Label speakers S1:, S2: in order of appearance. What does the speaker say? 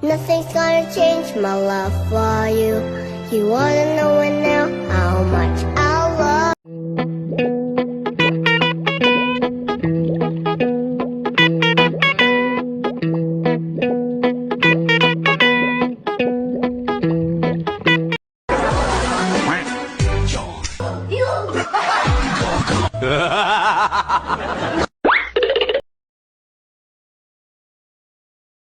S1: Nothing's gonna change my love for you. You wanna know it now, how much I love.